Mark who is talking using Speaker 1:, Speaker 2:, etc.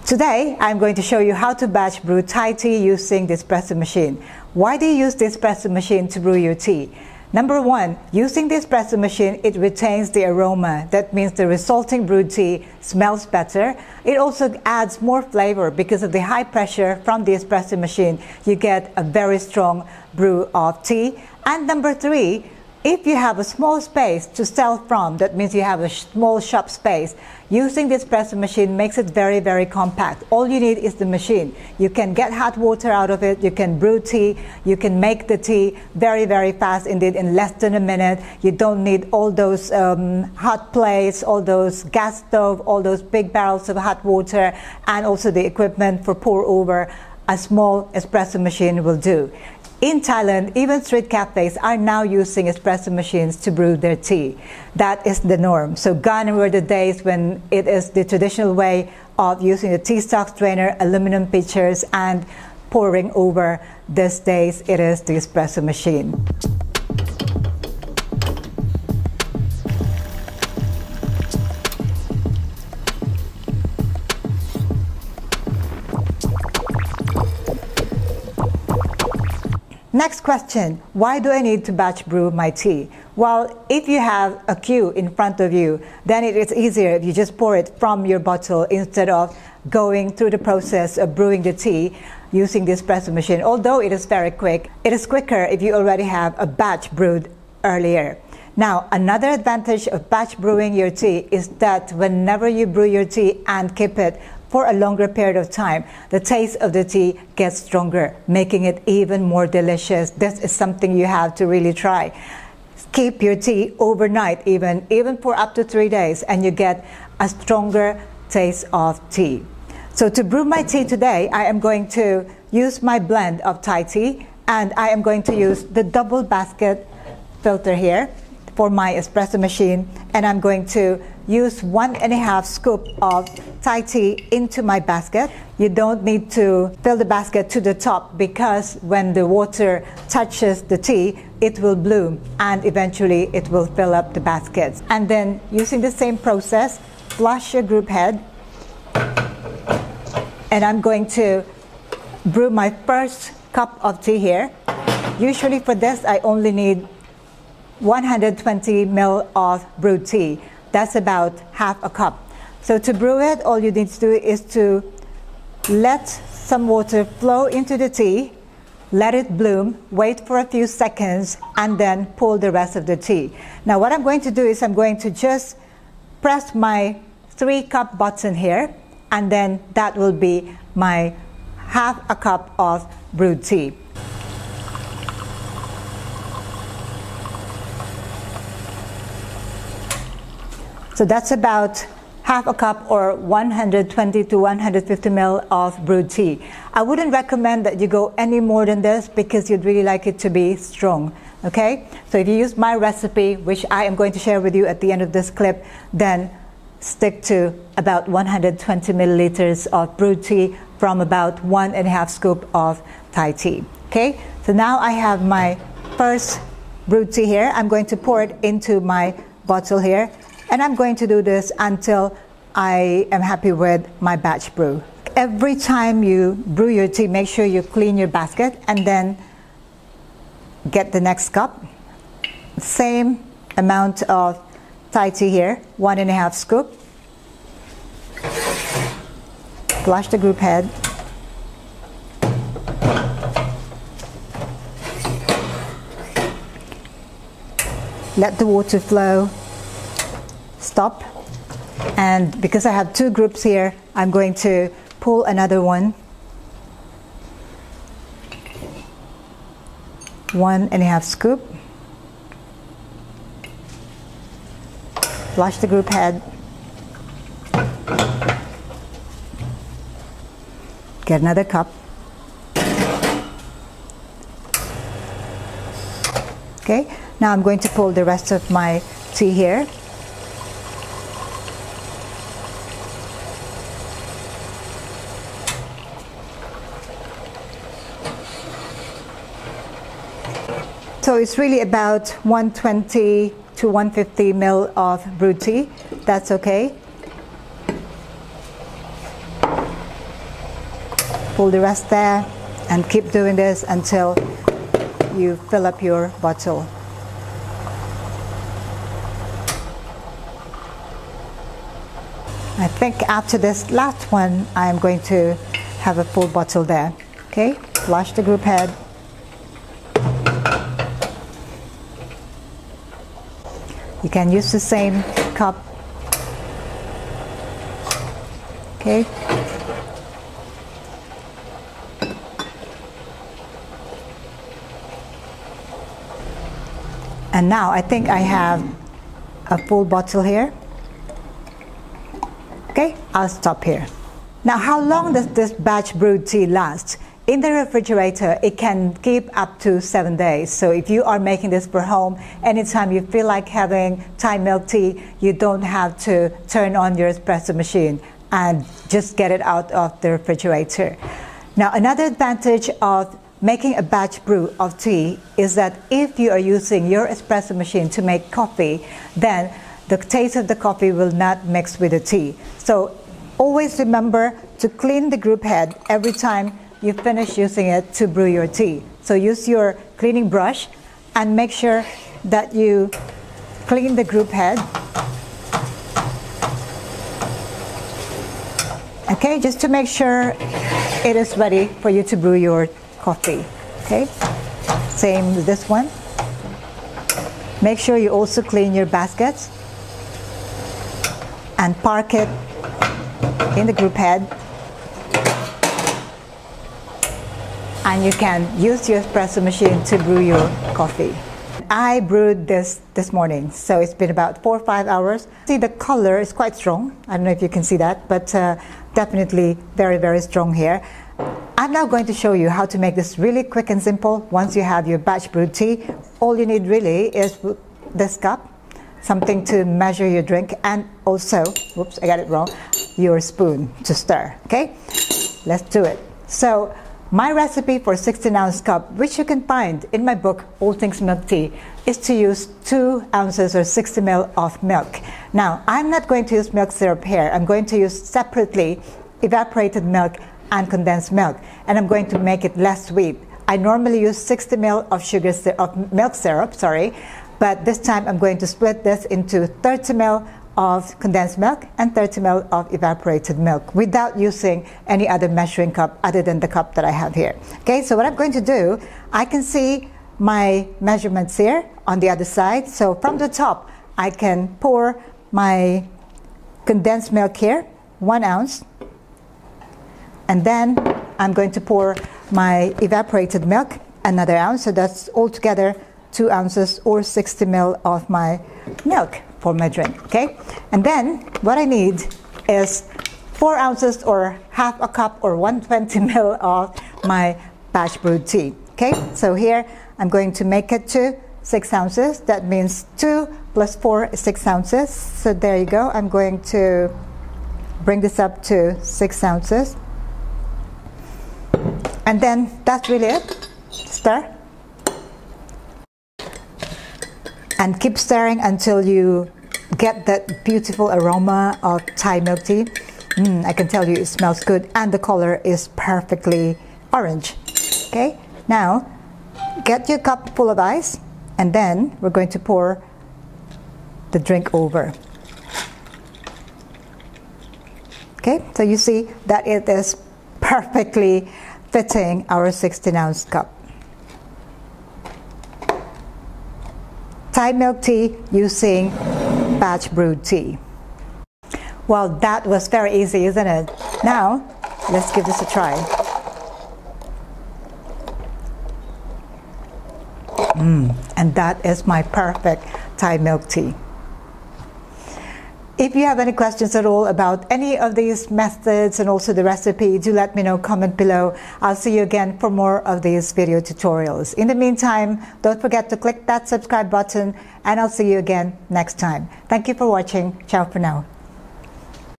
Speaker 1: Today, I'm going to show you how to batch brew Thai tea using the espresso machine. Why do you use the espresso machine to brew your tea? Number one, using the espresso machine, it retains the aroma. That means the resulting brewed tea smells better. It also adds more flavor because of the high pressure from the espresso machine. You get a very strong brew of tea. And number three, if you have a small space to sell from, that means you have a small shop space, using the espresso machine makes it very, very compact. All you need is the machine. You can get hot water out of it, you can brew tea, you can make the tea very, very fast, indeed in less than a minute. You don't need all those hot plates, all those gas stove, all those big barrels of hot water, and also the equipment for pour over. A small espresso machine will do. In Thailand, even street cafes are now using espresso machines to brew their tea. That is the norm. So gone were the days when it is the traditional way of using the tea stalk strainer, aluminum pitchers, and pouring over. These days, it is the espresso machine. Next question, why do I need to batch brew my tea? Well, if you have a queue in front of you, then it is easier if you just pour it from your bottle instead of going through the process of brewing the tea using the espresso machine. Although it is very quick, it is quicker if you already have a batch brewed earlier. Now, another advantage of batch brewing your tea is that whenever you brew your tea and keep it for a longer period of time, the taste of the tea gets stronger, making it even more delicious. This is something you have to really try. Keep your tea overnight, even for up to 3 days, and you get a stronger taste of tea. So to brew my tea today, I am going to use my blend of Thai tea, and I am going to use the double basket filter here for my espresso machine, and I'm going to use 1.5 scoop of Thai tea into my basket. You don't need to fill the basket to the top because when the water touches the tea, it will bloom and eventually it will fill up the basket. And then using the same process, flush your group head. And I'm going to brew my first cup of tea here. Usually for this, I only need 120 ml of brewed tea. That's about half a cup. So to brew it, all you need to do is to let some water flow into the tea, let it bloom, wait for a few seconds, and then pull the rest of the tea. Now what I'm going to do is I'm going to just press my 3-cup button here, and then that will be my half a cup of brewed tea. So that's about half a cup or 120 to 150 ml of brewed tea. I wouldn't recommend that you go any more than this because you'd really like it to be strong, okay? So if you use my recipe, which I am going to share with you at the end of this clip, then stick to about 120 milliliters of brewed tea from about 1.5 scoop of Thai tea, okay? So now I have my first brewed tea here. I'm going to pour it into my bottle here. And I'm going to do this until I am happy with my batch brew. Every time you brew your tea, make sure you clean your basket and then get the next cup. Same amount of Thai tea here, 1.5 scoop. Flush the group head. Let the water flow. Stop, and because I have 2 groups here, I'm going to pull another one. 1.5 scoop. Flush the group head. Get another cup. Okay, now I'm going to pull the rest of my tea here. So it's really about 120 to 150 ml of brewed tea. That's okay. Pull the rest there and keep doing this until you fill up your bottle. I think after this last one, I'm going to have a full bottle there. Okay, flush the group head. You can use the same cup. Okay. And now I think I have a full bottle here. Okay, I'll stop here. Now, how long does this batch brewed tea last? In the refrigerator, it can keep up to 7 days. So if you are making this for home, anytime you feel like having Thai milk tea, you don't have to turn on your espresso machine and just get it out of the refrigerator. Now, another advantage of making a batch brew of tea is that if you are using your espresso machine to make coffee, then the taste of the coffee will not mix with the tea. So always remember to clean the group head every time you finish using it to brew your tea. So use your cleaning brush and make sure that you clean the group head. Okay, just to make sure it is ready for you to brew your coffee. Okay, same with this one. Make sure you also clean your baskets and park it in the group head. And you can use your espresso machine to brew your coffee. I brewed this morning, so it's been about 4 or 5 hours. See, the color is quite strong. I don't know if you can see that, but definitely very, very strong here. I'm now going to show you how to make this really quick and simple. Once you have your batch brewed tea, all you need really is this cup, something to measure your drink, and also, whoops, I got it wrong, your spoon to stir. Okay, let's do it. So my recipe for 16-ounce cup, which you can find in my book, All Things Milk Tea, is to use 2 ounces or 60 ml of milk. Now, I'm not going to use milk syrup here. I'm going to use separately evaporated milk and condensed milk, and I'm going to make it less sweet. I normally use 60 ml of milk syrup, but this time I'm going to split this into 30 ml of condensed milk and 30 ml of evaporated milk without using any other measuring cup other than the cup that I have here. Okay, so what I'm going to do, I can see my measurements here on the other side. So from the top, I can pour my condensed milk here, 1 ounce. And then I'm going to pour my evaporated milk, another ounce. So that's altogether 2 ounces or 60 ml of my milk for my drink. Okay, and then what I need is 4 ounces or half a cup or 120 ml of my batch brewed tea. Okay, so here I'm going to make it to 6 ounces. That means 2 plus 4 is 6 ounces. So there you go. I'm going to bring this up to 6 ounces. And then that's really it. Stir. And keep stirring until you get that beautiful aroma of Thai milk tea. I can tell you it smells good, and the color is perfectly orange. Okay, now get your cup full of ice, and then we're going to pour the drink over. Okay, so you see that it is perfectly fitting our 16-ounce cup. Thai milk tea using batch brewed tea. Well, that was very easy, isn't it? Now, let's give this a try. And that is my perfect Thai milk tea. If you have any questions at all about any of these methods and also the recipe, do let me know, comment below. I'll see you again for more of these video tutorials. In the meantime, don't forget to click that subscribe button, and I'll see you again next time. Thank you for watching. Ciao for now.